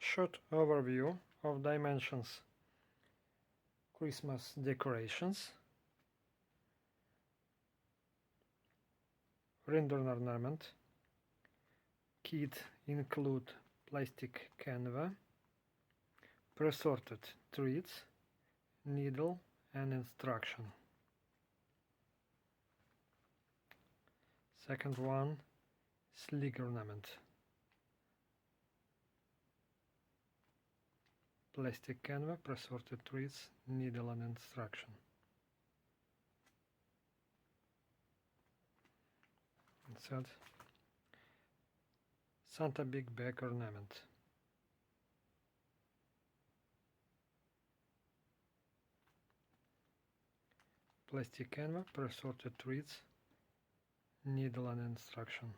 Short overview of dimensions. Christmas decorations. Render ornament. Kit include plastic canva, presorted threads, needle and instruction. Second one, sleek ornament. Plastic canva, presorted threads, needle and instruction. And third, Santa Big Bag ornament. Plastic canva, presorted threads, needle and instruction.